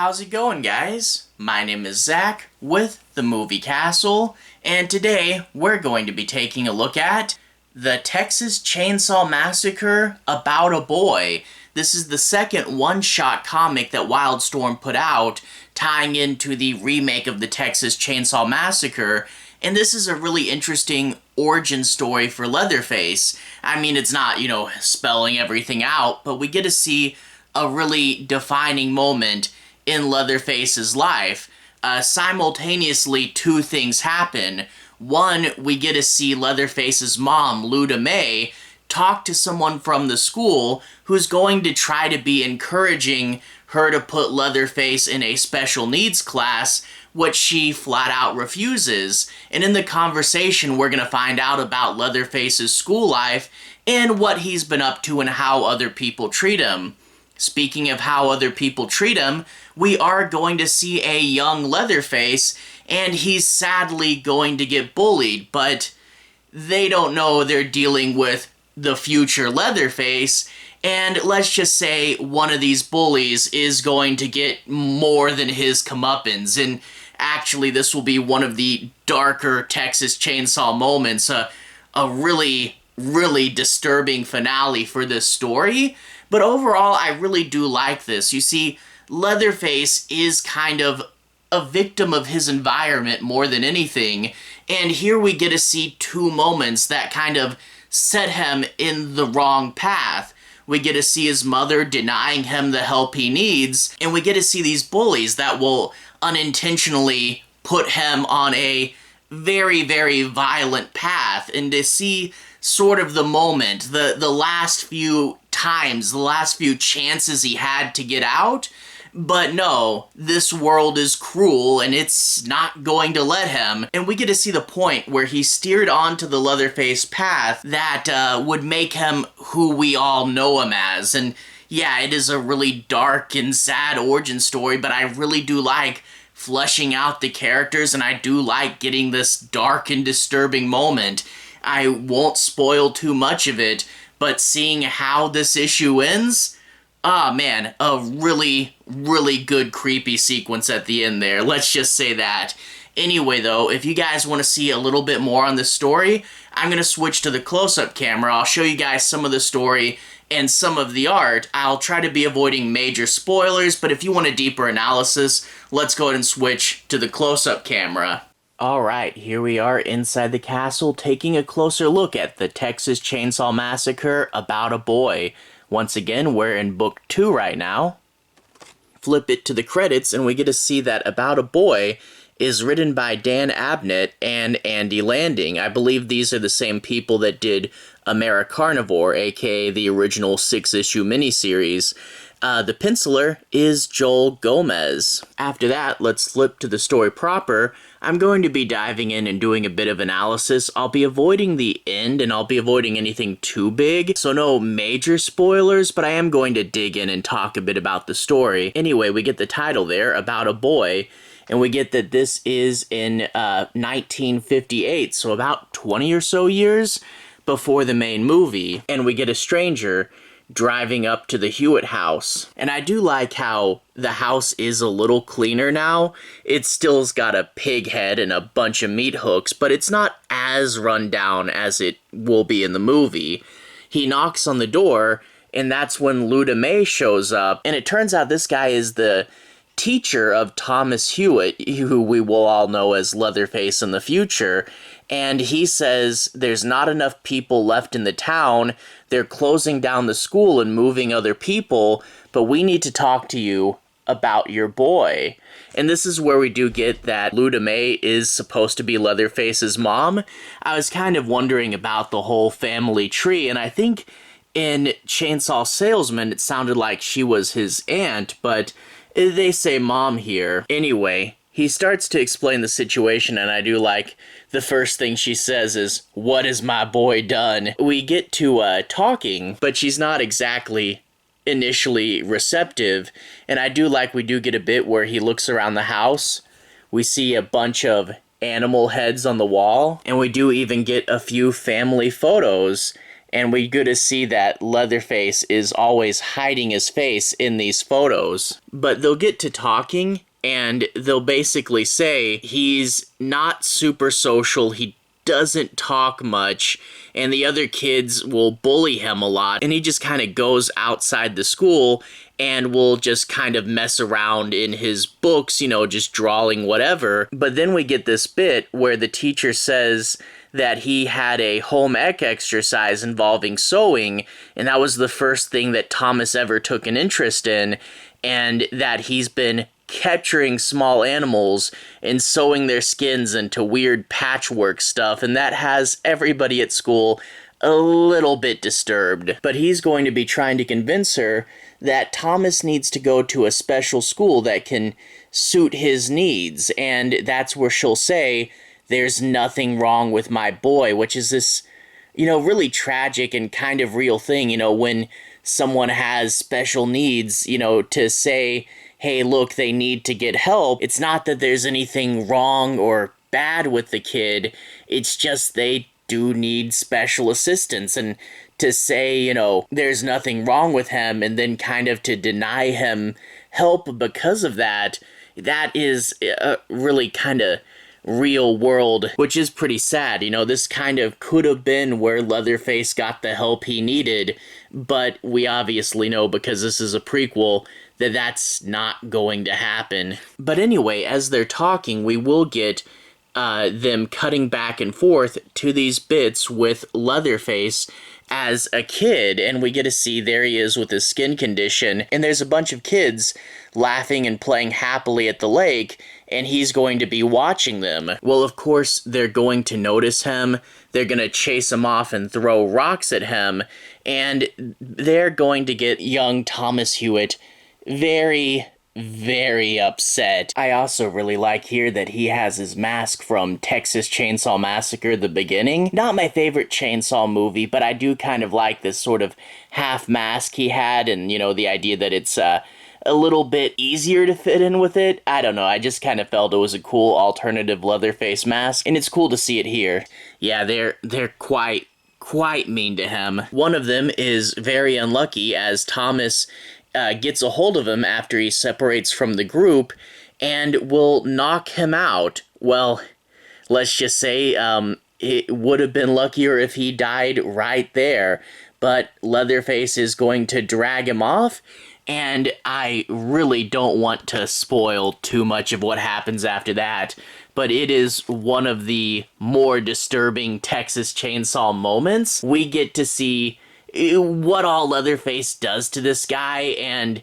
how's it going, guys? My name is Zach with The Movie Castle, and today we're going to be taking a look at the Texas Chainsaw Massacre About a Boy. This is the second one-shot comic that Wildstorm put out, tying into the remake of the Texas Chainsaw Massacre, and this is a really interesting origin story for Leatherface. I mean, it's not, spelling everything out, but we get to see a really defining moment in Leatherface's life. Simultaneously, two things happen. One, we get to see Leatherface's mom, Luda May, talk to someone from the school who's going to try to be encouraging her to put Leatherface in a special needs class, which she flat out refuses. And in the conversation, we're going to find out about Leatherface's school life and what he's been up to and how other people treat him. Speaking of how other people treat him, we are going to see a young Leatherface, and he's sadly going to get bullied, but they don't know they're dealing with the future Leatherface, and let's just say one of these bullies is going to get more than his comeuppance, and actually this will be one of the darker Texas Chainsaw moments, a really, really disturbing finale for this story. But overall, I really do like this. You see, Leatherface is kind of a victim of his environment more than anything, and here we get to see two moments that kind of set him in the wrong path. We get to see his mother denying him the help he needs, and we get to see these bullies that will unintentionally put him on a very, very violent path, and to see sort of the moment, the last few times, the last few chances he had to get out, but no, this world is cruel and it's not going to let him. And we get to see the point where he steered onto the Leatherface path that would make him who we all know him as. And yeah, it is a really dark and sad origin story, but I really do like fleshing out the characters, and I do like getting this dark and disturbing moment. I won't spoil too much of it, but seeing how this issue ends, man, a really, really good creepy sequence at the end there. Let's just say that. Anyway, though, if you guys want to see a little bit more on this story, I'm going to switch to the close-up camera. I'll show you guys some of the story and some of the art. I'll try to be avoiding major spoilers, but if you want a deeper analysis, let's go ahead and switch to the close-up camera. Alright, here we are inside the castle taking a closer look at the Texas Chainsaw Massacre About a Boy. Once again, we're in Book 2 right now. Flip it to the credits and we get to see that About a Boy is written by Dan Abnett and Andy Lanning. I believe these are the same people that did AmeriCarnivore, aka the original 6-issue miniseries. The penciler is Joel Gomez. After that, let's flip to the story proper. I'm going to be diving in and doing a bit of analysis. I'll be avoiding the end, and I'll be avoiding anything too big, so no major spoilers, but I am going to dig in and talk a bit about the story. Anyway, we get the title there, About a Boy, and we get that this is in 1958, so about 20 or so years before the main movie, and we get a stranger driving up to the Hewitt house. And I do like how the house is a little cleaner now. It still's got a pig head and a bunch of meat hooks, but it's not as run down as it will be in the movie. He knocks on the door, and that's when Luda May shows up, and it turns out this guy is the teacher of Thomas Hewitt, who we will all know as Leatherface in the future, and he says there's not enough people left in the town, they're closing down the school and moving other people, but we need to talk to you about your boy. And this is where we do get that Luda May is supposed to be Leatherface's mom. I was kind of wondering about the whole family tree, and I think in Chainsaw Salesman it sounded like she was his aunt, but they say mom here. Anyway, he starts to explain the situation, and I do like the first thing she says is, "What has my boy done?" We get to talking, but she's not exactly initially receptive, and I do like we do get a bit where he looks around the house. We see a bunch of animal heads on the wall, and we do even get a few family photos, And we get to see that Leatherface is always hiding his face in these photos. But they'll get to talking, and they'll basically say he's not super social, he doesn't talk much, and the other kids will bully him a lot, and he just kind of goes outside the school and will just kind of mess around in his books, just drawing whatever. But then we get this bit where the teacher says that he had a home ec exercise involving sewing, and that was the first thing that Thomas ever took an interest in, and that he's been capturing small animals and sewing their skins into weird patchwork stuff, and that has everybody at school a little bit disturbed. But he's going to be trying to convince her that Thomas needs to go to a special school that can suit his needs, and that's where she'll say, "There's nothing wrong with my boy," which is this, really tragic and kind of real thing, when someone has special needs, to say, hey, look, they need to get help. It's not that there's anything wrong or bad with the kid. It's just they do need special assistance. And to say, there's nothing wrong with him and then kind of to deny him help because of that, that is really kind of real world, which is pretty sad. This kind of could have been where Leatherface got the help he needed, but we obviously know, because this is a prequel, that that's not going to happen. But anyway, as they're talking, we will get them cutting back and forth to these bits with Leatherface as a kid, and we get to see there he is with his skin condition, and there's a bunch of kids laughing and playing happily at the lake, and he's going to be watching them. Well, of course, they're going to notice him, they're going to chase him off and throw rocks at him, and they're going to get young Thomas Hewitt very, very upset. I also really like here that he has his mask from Texas Chainsaw Massacre, the beginning. Not my favorite Chainsaw movie, but I do kind of like this sort of half mask he had, and, the idea that it's a little bit easier to fit in with it. I don't know, I just kind of felt it was a cool alternative Leatherface mask, and it's cool to see it here. Yeah, they're quite mean to him. One of them is very unlucky, as Thomas gets a hold of him after he separates from the group and will knock him out. Well, let's just say it would have been luckier if he died right there, but Leatherface is going to drag him off, and I really don't want to spoil too much of what happens after that, but it is one of the more disturbing Texas Chainsaw moments. We get to see what all Leatherface does to this guy, and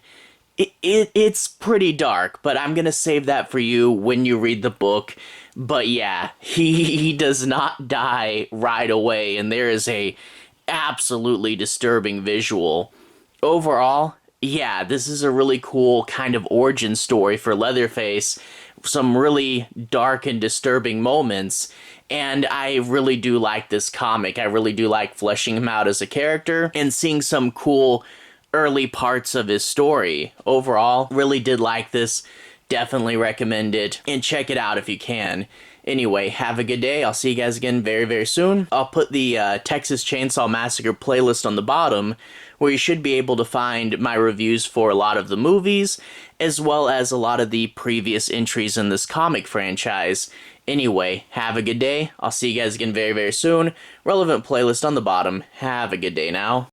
it's pretty dark, but I'm gonna save that for you when you read the book. But yeah, he does not die right away, and there is a absolutely disturbing visual. Overall, yeah, this is a really cool kind of origin story for Leatherface. Some really dark and disturbing moments, and I really do like this comic. I really do like fleshing him out as a character and seeing some cool early parts of his story. Overall, really did like this. Definitely recommend it, and check it out if you can. Anyway, have a good day. I'll see you guys again very, very soon. I'll put the Texas Chainsaw Massacre playlist on the bottom, where you should be able to find my reviews for a lot of the movies, as well as a lot of the previous entries in this comic franchise. Anyway, have a good day. I'll see you guys again very, very soon. Relevant playlist on the bottom. Have a good day now.